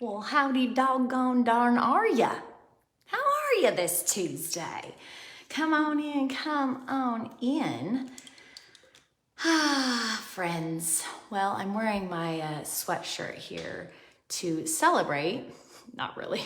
Well, howdy doggone darn are ya? How are ya this Tuesday? Come on in, come on in. Ah, friends. Well, I'm wearing my sweatshirt here to celebrate, not really,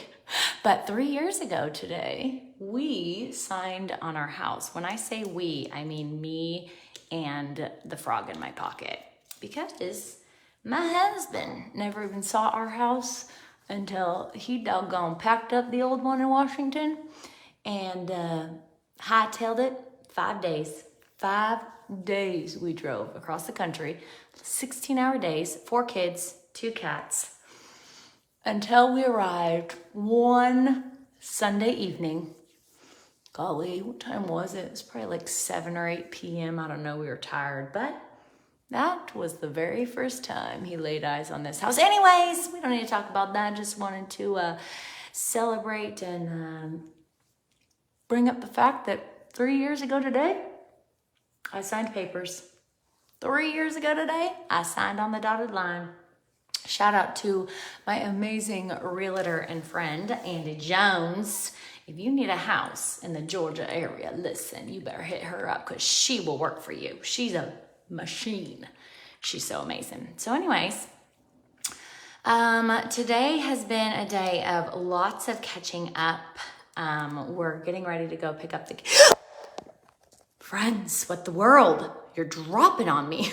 but 3 years ago today, we signed on our house. When I say we, I mean me and the frog in my pocket, because my husband never even saw our house until he doggone packed up the old one in Washington and hightailed it 5 days. 5 days we drove across the country, 16-hour days, 4 kids, 2 cats, until we arrived one Sunday evening. Golly, what time was it? It was probably like 7 or 8 p.m. I don't know, we were tired, but that was the very first time he laid eyes on this house. Anyways, we don't need to talk about that. Just wanted to celebrate and bring up the fact that 3 years ago today, I signed papers. 3 years ago today, I signed on the dotted line. Shout out to my amazing realtor and friend, Andy Jones. If you need a house in the Georgia area, listen, you better hit her up because she will work for you. She's a machine. She's so amazing. So anyways, today has been a day of lots of catching up. We're getting ready to go pick up the friends. What the world? You're dropping on me.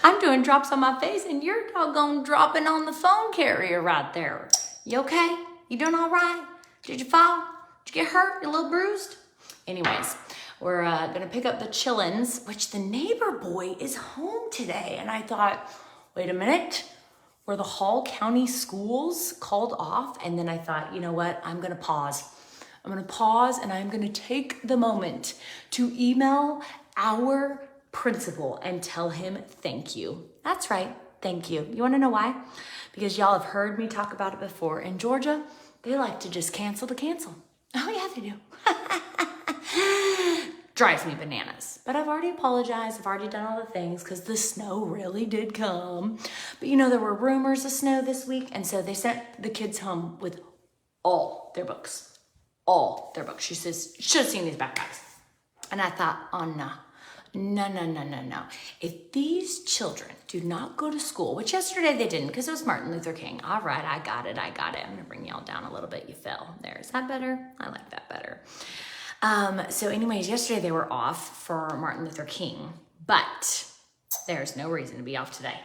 I'm doing drops on my face and you're doggone dropping on the phone carrier right there. You okay? You doing all right? Did you fall? Did you get hurt? You a little bruised? Anyways, we're gonna pick up the chillins, which the neighbor boy is home today. And I thought, wait a minute, were the Hall County schools called off? And then I thought, you know what? I'm gonna pause. I'm gonna pause and I'm gonna take the moment to email our principal and tell him thank you. That's right, thank you. You wanna know why? Because y'all have heard me talk about it before. In Georgia, they like to just cancel to cancel. Oh yeah, they do. Drives me bananas. But I've already apologized. I've already done all the things because the snow really did come. But you know, there were rumors of snow this week. And so they sent the kids home with all their books. All their books. She says, should have seen these backpacks. And I thought, oh no. No. If these children do not go to school, which yesterday they didn't because it was Martin Luther King. All right, I got it. I'm going to bring y'all down a little bit. You fell. There. Is that better? I like that better. So anyways, yesterday they were off for Martin Luther King, but there's no reason to be off today.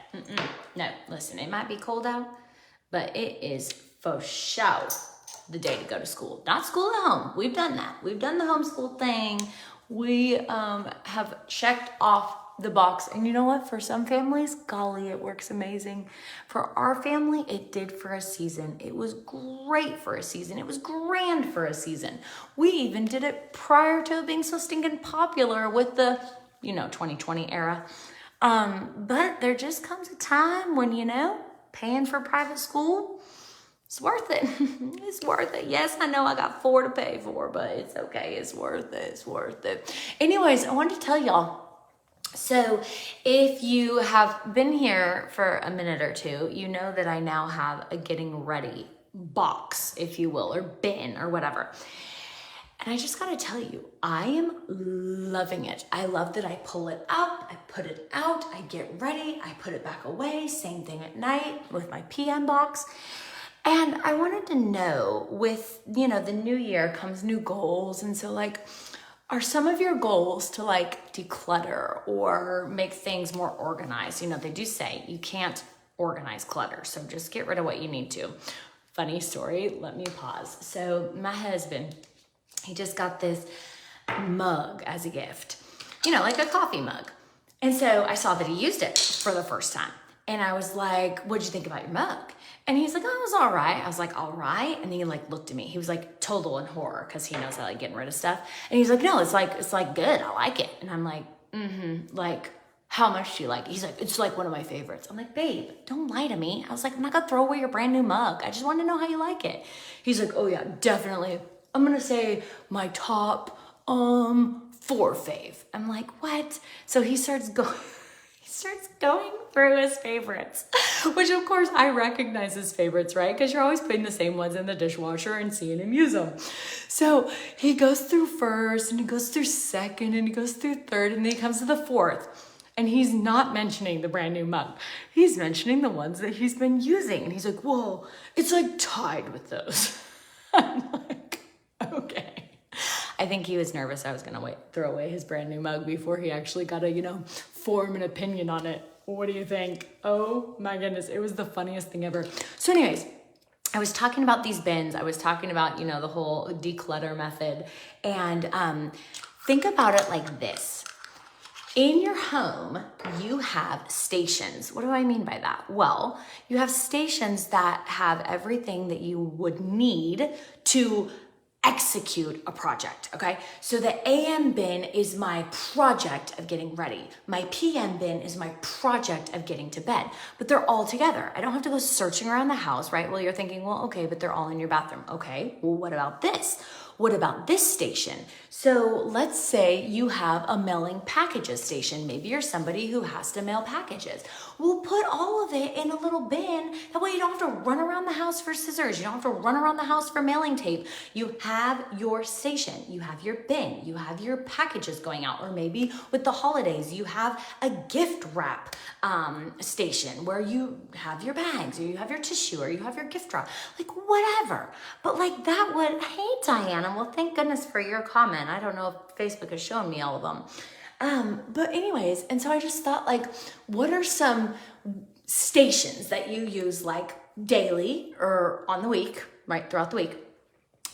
No, listen, it might be cold out, but it is for sure the day to go to school. Not school at home. We've done that. We've done the homeschool thing. We have checked off the box. And you know what? For some families, golly, it works amazing. For our family, it did for a season. It was great for a season. It was grand for a season. We even did it prior to it being so stinking popular with the, 2020 era. But there just comes a time when, paying for private school, it's worth it. It's worth it. Yes, I know I got 4 to pay for, but it's okay. It's worth it. It's worth it. Anyways, I wanted to tell y'all. So if you have been here for a minute or two, you know that I now have a getting ready box, if you will, or bin or whatever. And I just gotta tell you, I am loving it. I love that I pull it out, I put it out, I get ready, I put it back away. Same thing at night with my PM box. And I wanted to know with, the new year comes new goals. And so are some of your goals to declutter or make things more organized? They do say you can't organize clutter. So just get rid of what you need to. Funny story, let me pause. So my husband, he just got this mug as a gift, like a coffee mug. And so I saw that he used it for the first time. And I was like, what'd you think about your mug? And he's like, oh, it was all right. I was like, all right. And he looked at me. He was total in horror because he knows I like getting rid of stuff. And he's like, no, it's good. I like it. And I'm like, how much do you like it? He's like, it's one of my favorites. I'm like, babe, don't lie to me. I was like, I'm not gonna throw away your brand new mug. I just want to know how you like it. He's like, oh yeah, definitely. I'm gonna say my top 4 fave. I'm like, what? So he starts going. He starts going through his favorites, which of course I recognize his favorites, right? Because you're always putting the same ones in the dishwasher and seeing him use them. So he goes through first, and he goes through second, and he goes through third, and then he comes to the fourth. And he's not mentioning the brand new mug. He's mentioning the ones that he's been using. And he's like, whoa, it's like tied with those. I'm like, okay. I think he was nervous I was gonna throw away his brand new mug before he actually got to, form an opinion on it. What do you think? Oh my goodness, it was the funniest thing ever. So anyways, I was talking about these bins. I was talking about, the whole declutter method. And think about it like this. In your home, you have stations. What do I mean by that? Well, you have stations that have everything that you would need to execute a project, okay? So the AM bin is my project of getting ready. My PM bin is my project of getting to bed, but they're all together. I don't have to go searching around the house, right? Well, you're thinking, well, okay, but they're all in your bathroom. Okay, well, what about this? What about this station? So let's say you have a mailing packages station. Maybe you're somebody who has to mail packages. We'll put all of it in a little bin. That way you don't have to run around the house for scissors. You don't have to run around the house for mailing tape. You have your station. You have your bin. You have your packages going out. Or maybe with the holidays, you have a gift wrap station where you have your bags, or you have your tissue, or you have your gift wrap. Like whatever. But like that would, hey Diana, well thank goodness for your comment. I don't know if Facebook has shown me all of them. But anyways, and so I just thought like, what are some stations that you use like daily or on the week, right, throughout the week,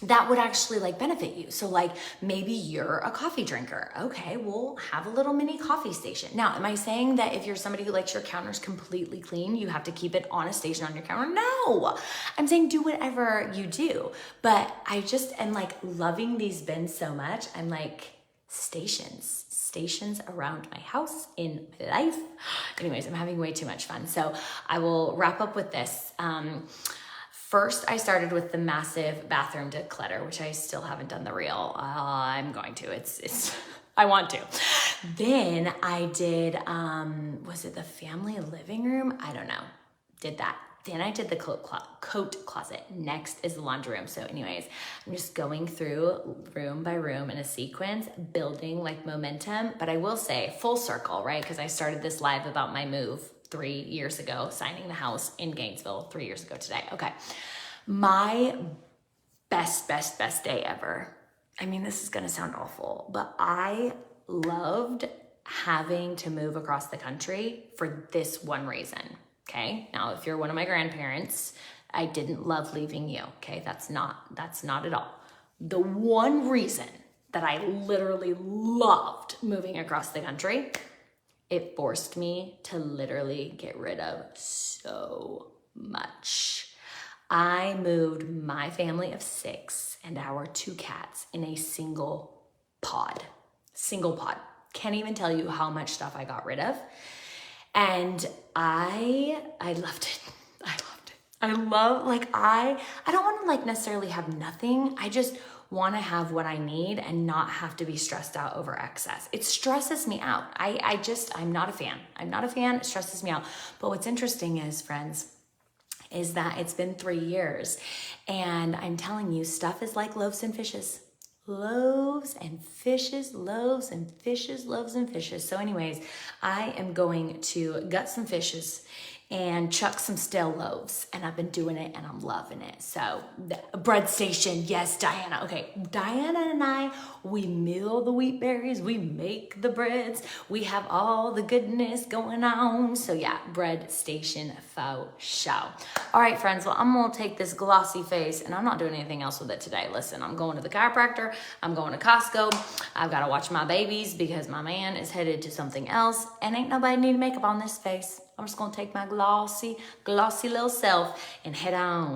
that would actually like benefit you? So like maybe you're a coffee drinker. Okay, we'll have a little mini coffee station. Now, am I saying that if you're somebody who likes your counters completely clean, you have to keep it on a station on your counter? No, I'm saying do whatever you do. But I just am like loving these bins so much. I'm like stations around my house, in my life. Anyways, I'm having way too much fun. So I will wrap up with this. First, I started with the massive bathroom declutter, which I still haven't done the reel. I'm going to. I want to. Then I did, was it the family living room? I don't know. Did that. Then I did the coat closet. Next is the laundry room. So anyways, I'm just going through room by room in a sequence, building like momentum. But I will say full circle, right? Because I started this live about my move 3 years ago, signing the house in Gainesville 3 years ago today. Okay. My best day ever. I mean, this is going to sound awful, but I loved having to move across the country for this one reason. Okay. Now, if you're one of my grandparents, I didn't love leaving you. Okay. That's not at all. The one reason that I literally loved moving across the country, it forced me to literally get rid of so much. I moved my family of 6 and our 2 cats in a single pod. Can't even tell you how much stuff I got rid of. And I loved it. I love, like, I don't want to like necessarily have nothing. I just want to have what I need and not have to be stressed out over excess. It stresses me out. I'm not a fan. It stresses me out. But what's interesting is, friends, is that it's been 3 years and I'm telling you, stuff is like loaves and fishes. Loaves and fishes. So anyways, I am going to gut some fishes and chuck some stale loaves, and I've been doing it and I'm loving it. So the bread station, yes, Diana. Okay, Diana and I, we mill the wheat berries, we make the breads, we have all the goodness going on. So yeah, bread station faux show. All right, friends, well, I'm gonna take this glossy face and I'm not doing anything else with it today. Listen, I'm going to the chiropractor, I'm going to Costco, I've gotta watch my babies because my man is headed to something else, and ain't nobody need makeup on this face. I'm just gonna take my glossy little self and head on.